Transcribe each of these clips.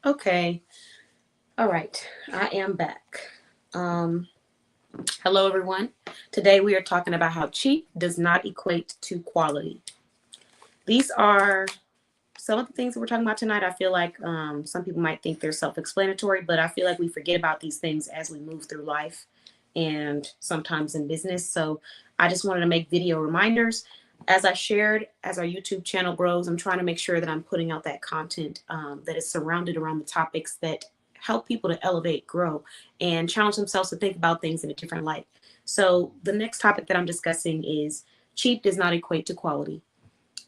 Okay. All right. I am back. Um, Hello, everyone. Today we are talking about how cheap does not equate to quality. These are some of the things that we're talking about tonight. I feel like some people might think they're self explanatory, but I feel like we forget about these things as we move through life and sometimes in business. So I just wanted to make video reminders. As I shared, as our YouTube channel grows, I'm trying to make sure that I'm putting out that content that is surrounded around the topics that help people to elevate, grow, and challenge themselves to think about things in a different light. So the next topic that I'm discussing is cheap does not equate to quality.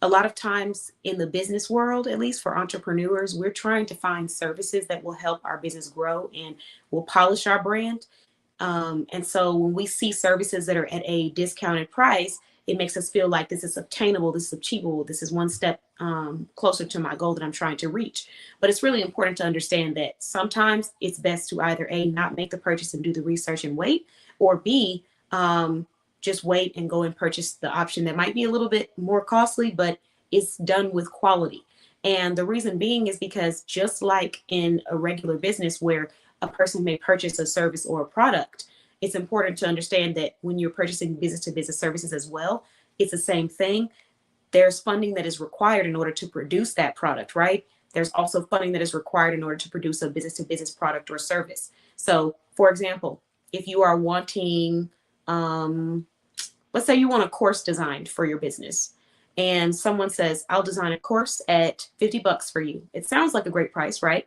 A lot of times in the business world, at least for entrepreneurs, we're trying to find services that will help our business grow and will polish our brand. And so when we see services that are at a discounted price, it makes us feel like this is obtainable, this is achievable, this is one step closer to my goal that I'm trying to reach. But it's really important to understand that sometimes it's best to either A, not make the purchase and do the research and wait, or B, just wait and go and purchase the option that might be a little bit more costly, but it's done with quality. And the reason being is because just like in a regular business where a person may purchase a service or a product, it's important to understand that when you're purchasing business to business services as well, it's the same thing. There's funding that is required in order to produce that product, right? There's also funding that is required in order to produce a business to business product or service. So, for example, if you are wanting, um, let's say you want a course designed for your business, and someone says, I'll design a course at $50 for you. It sounds like a great price, right?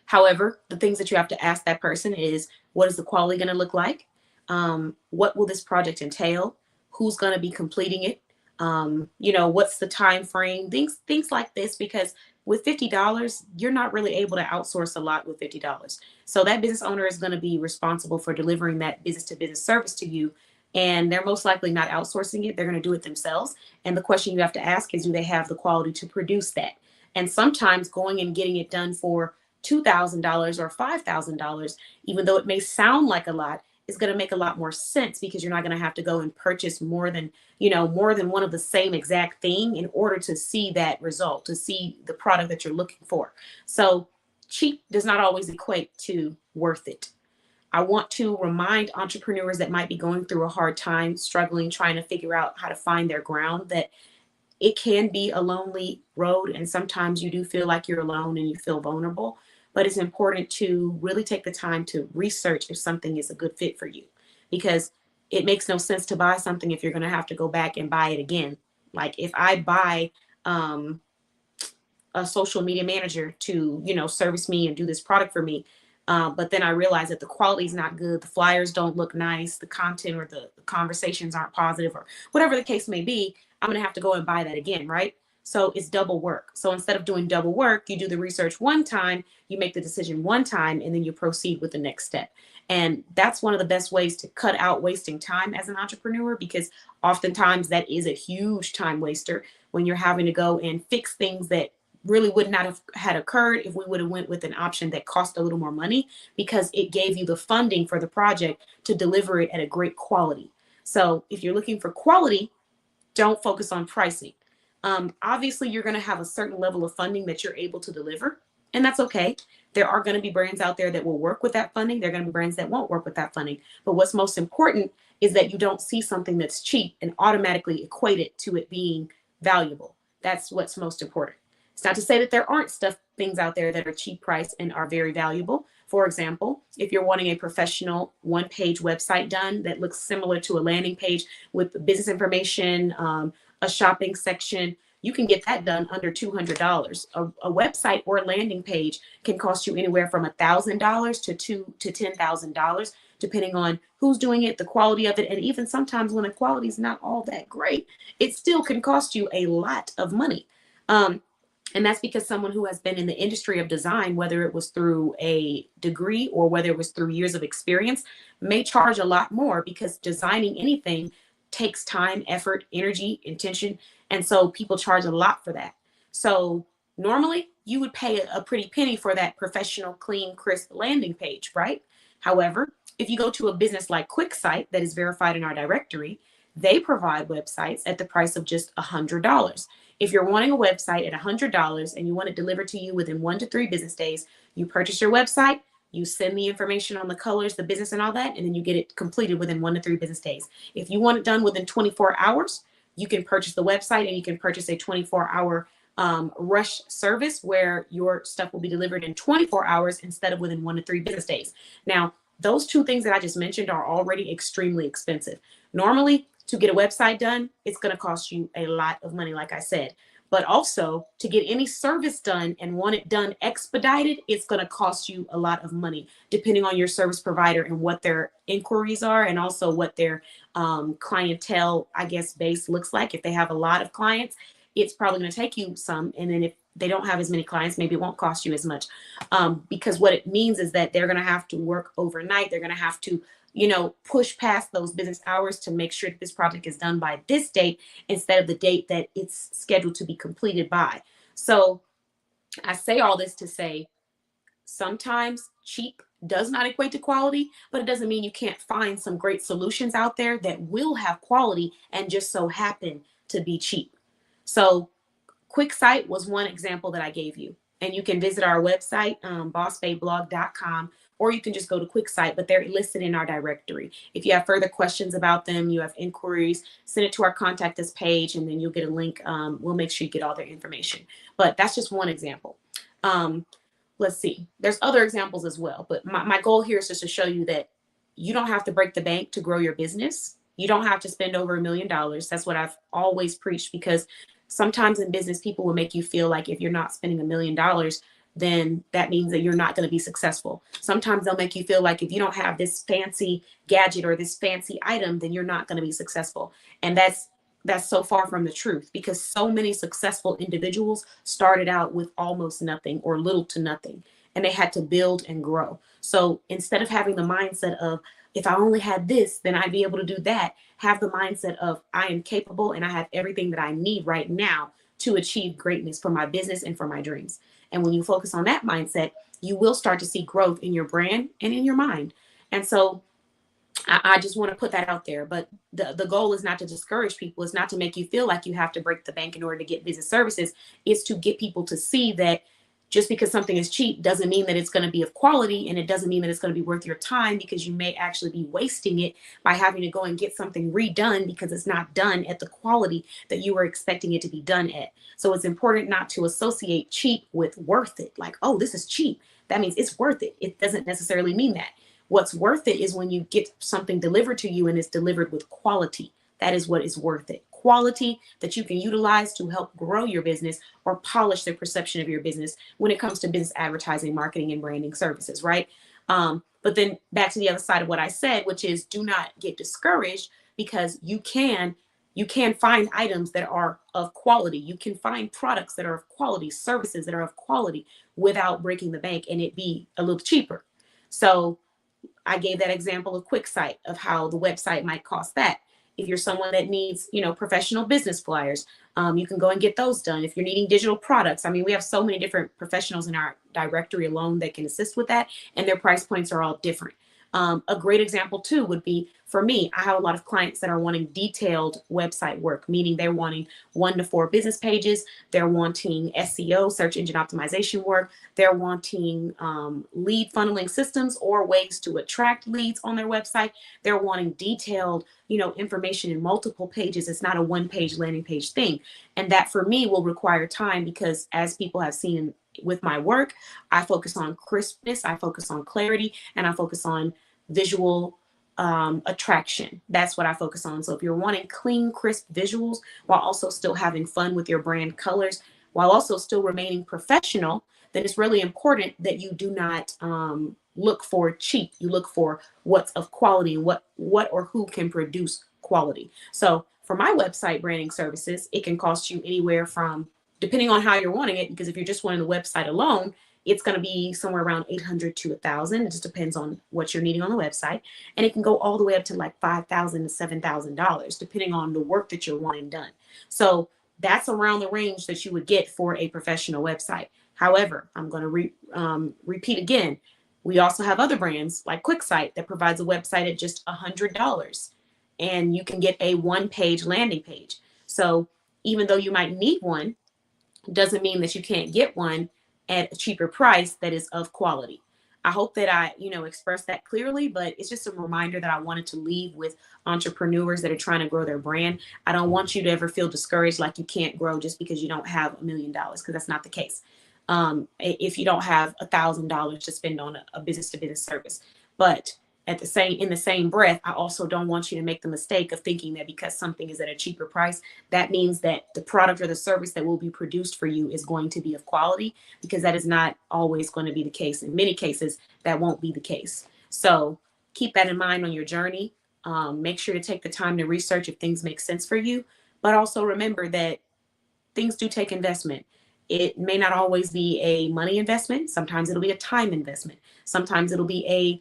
However, the things that you have to ask that person is, what is the quality going to look like? What will this project entail? Who's going to be completing it? What's the time frame? Things like this, because with $50, you're not really able to outsource a lot with $50. So that business owner is going to be responsible for delivering that business to business service to you. And they're most likely not outsourcing it. They're going to do it themselves. And the question you have to ask is, do they have the quality to produce that? And sometimes going and getting it done for $2,000 or $5,000, even though it may sound like a lot, is going to make a lot more sense because you're not going to have to go and purchase more than one of the same exact thing in order to see that result, to see the product that you're looking for. So cheap does not always equate to worth it. I want to remind entrepreneurs that might be going through a hard time, struggling, trying to figure out how to find their ground, that it can be a lonely road. And sometimes you do feel like you're alone and you feel vulnerable. But it's important to really take the time to research if something is a good fit for you, because it makes no sense to buy something if you're going to have to go back and buy it again. Like if I buy um, a social media manager to, service me and do this product for me. But then I realize that the quality is not good. The flyers don't look nice. The content or the conversations aren't positive, or whatever the case may be. I'm going to have to go and buy that again, right? So it's double work. So instead of doing double work, you do the research one time, you make the decision one time, and then you proceed with the next step. And that's one of the best ways to cut out wasting time as an entrepreneur, because oftentimes that is a huge time waster when you're having to go and fix things that really would not have had occurred if we would have went with an option that cost a little more money, because it gave you the funding for the project to deliver it at a great quality. So if you're looking for quality, don't focus on pricing. Obviously, you're going to have a certain level of funding that you're able to deliver, and that's okay. There are going to be brands out there that will work with that funding. There are going to be brands that won't work with that funding. But what's most important is that you don't see something that's cheap and automatically equate it to it being valuable. That's what's most important. It's not to say that there aren't things out there that are cheap price and are very valuable. For example, if you're wanting a professional one-page website done that looks similar to a landing page with business information, a shopping section, you can get that done under $200. A website or a landing page can cost you anywhere from $1,000 to $10,000, depending on who's doing it, the quality of it, and even sometimes when the quality is not all that great, it still can cost you a lot of money. And that's because someone who has been in the industry of design, whether it was through a degree or whether it was through years of experience, may charge a lot more, because designing anything takes time, effort, energy, intention. And so people charge a lot for that. So normally you would pay a pretty penny for that professional, clean, crisp landing page, right? However, if you go to a business like QuickSite that is verified in our directory, they provide websites at the price of just $100. If you're wanting a website at $100 and you want it delivered to you within 1 to 3 business days, you purchase your website, you send the information on the colors, the business, and all that, and then you get it completed within 1 to 3 business days. If you want it done within 24 hours, you can purchase the website and you can purchase a 24-hour rush service where your stuff will be delivered in 24 hours instead of within 1 to 3 business days. Now, those two things that I just mentioned are already extremely expensive. Normally, to get a website done, it's going to cost you a lot of money, like I said. But also, to get any service done and want it done expedited, it's going to cost you a lot of money, depending on your service provider and what their inquiries are, and also what their clientele, I guess, base looks like. If they have a lot of clients, it's probably going to take you some. And then if they don't have as many clients, maybe it won't cost you as much. Because what it means is that they're going to have to work overnight. They're going to have to push past those business hours to make sure that this project is done by this date instead of the date that it's scheduled to be completed by. So I say all this to say sometimes cheap does not equate to quality, but it doesn't mean you can't find some great solutions out there that will have quality and just so happen to be cheap. So QuickSite was one example that I gave you. And you can visit our website, bossbabeblog.com, or you can just go to QuickSite, but they're listed in our directory. If you have further questions about them, you have inquiries, send it to our contact us page, and then you'll get a link. We'll make sure you get all their information. But that's just one example. Let's see. There's other examples as well. But my goal here is just to show you that you don't have to break the bank to grow your business. You don't have to spend over $1 million. That's what I've always preached, because sometimes in business, people will make you feel like if you're not spending $1 million, then that means that you're not going to be successful. Sometimes they'll make you feel like if you don't have this fancy gadget or this fancy item, then you're not going to be successful. And that's so far from the truth, because so many successful individuals started out with almost nothing or little to nothing, and they had to build and grow. So instead of having the mindset of, if I only had this, then I'd be able to do that, have the mindset of, I am capable and I have everything that I need right now to achieve greatness for my business and for my dreams. And when you focus on that mindset, you will start to see growth in your brand and in your mind. And so I just want to put that out there. But the goal is not to discourage people. It's not to make you feel like you have to break the bank in order to get business services. It's to get people to see that just because something is cheap doesn't mean that it's going to be of quality, and it doesn't mean that it's going to be worth your time, because you may actually be wasting it by having to go and get something redone because it's not done at the quality that you were expecting it to be done at. So it's important not to associate cheap with worth it. Like, oh, this is cheap, that means it's worth it. It doesn't necessarily mean that. What's worth it is when you get something delivered to you and it's delivered with quality. That is what is worth it. Quality that you can utilize to help grow your business or polish the perception of your business when it comes to business advertising, marketing, and branding services, right? But then back to the other side of what I said, which is, do not get discouraged, because you can find items that are of quality. You can find products that are of quality, services that are of quality, without breaking the bank and it be a little cheaper. So I gave that example of QuickSite, of how the website might cost that. If you're someone that needs, professional business flyers, you can go and get those done. If you're needing digital products, I mean, we have so many different professionals in our directory alone that can assist with that, and their price points are all different. A great example too would be, for me, I have a lot of clients that are wanting detailed website work, meaning they're wanting 1 to 4 business pages. They're wanting SEO, search engine optimization work. They're wanting lead funneling systems or ways to attract leads on their website. They're wanting detailed, information in multiple pages. It's not a 1-page landing page thing. And that for me will require time, because as people have seen with my work, I focus on crispness, I focus on clarity, and I focus on visual attraction. That's what I focus on. So if you're wanting clean, crisp visuals while also still having fun with your brand colors, while also still remaining professional, then it's really important that you do not look for cheap. You look for what's of quality, and what or who can produce quality. So for my website branding services, it can cost you anywhere from, depending on how you're wanting it, because if you're just wanting the website alone, it's going to be somewhere around $800 to $1,000. It just depends on what you're needing on the website. And it can go all the way up to like $5,000 to $7,000, depending on the work that you're wanting done. So that's around the range that you would get for a professional website. However, I'm going to repeat again. We also have other brands like QuickSite that provides a website at just $100, and you can get a 1-page landing page. So even though you might need one, doesn't mean that you can't get one at a cheaper price that is of quality. I hope that I, expressed that clearly, but it's just a reminder that I wanted to leave with entrepreneurs that are trying to grow their brand. I don't want you to ever feel discouraged like you can't grow just because you don't have $1 million, because that's not the case. If you don't have $1,000 to spend on a business to business service, but in the same breath, I also don't want you to make the mistake of thinking that because something is at a cheaper price, that means that the product or the service that will be produced for you is going to be of quality, because that is not always going to be the case. In many cases, that won't be the case. So keep that in mind on your journey. Make sure to take the time to research if things make sense for you, but also remember that things do take investment. It may not always be a money investment. Sometimes it'll be a time investment. Sometimes it'll be a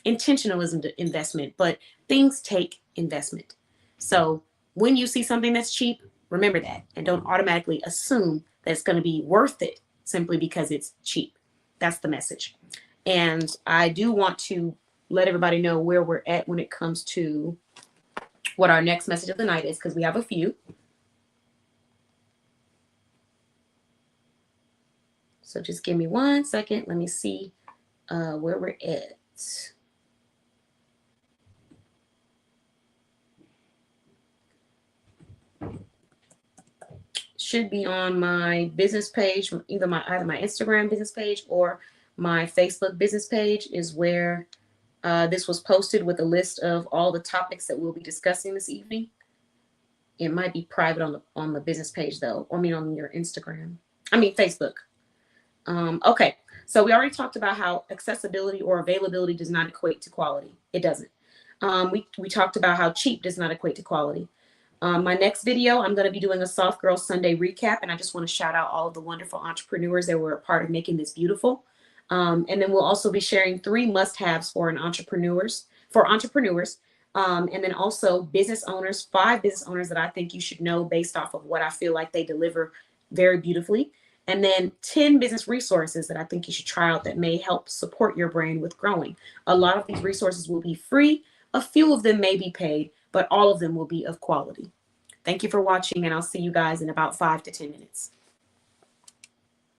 intentionalism investment, but things take investment. So when you see something that's cheap, remember that, and don't automatically assume that it's going to be worth it simply because it's cheap. That's the message. And I do want to let everybody know where we're at when it comes to what our next message of the night is, because we have a few. So just give me 1 second. Let me see where we're at. Should be on my business page, either my Instagram business page or my Facebook business page is where this was posted with a list of all the topics that we'll be discussing this evening. It might be private on the business page though, or on your Facebook. Okay, so we already talked about how accessibility or availability does not equate to quality. It doesn't. We talked about how cheap does not equate to quality. My next video, I'm going to be doing a Soft Girl Sunday recap, and I just want to shout out all of the wonderful entrepreneurs that were a part of making this beautiful. And then we'll also be sharing 3 must-haves for entrepreneurs. And then also business owners, 5 business owners that I think you should know based off of what I feel like they deliver very beautifully. And then 10 business resources that I think you should try out that may help support your brand with growing. A lot of these resources will be free. A few of them may be paid, but all of them will be of quality. Thank you for watching, and I'll see you guys in about 5 to 10 minutes.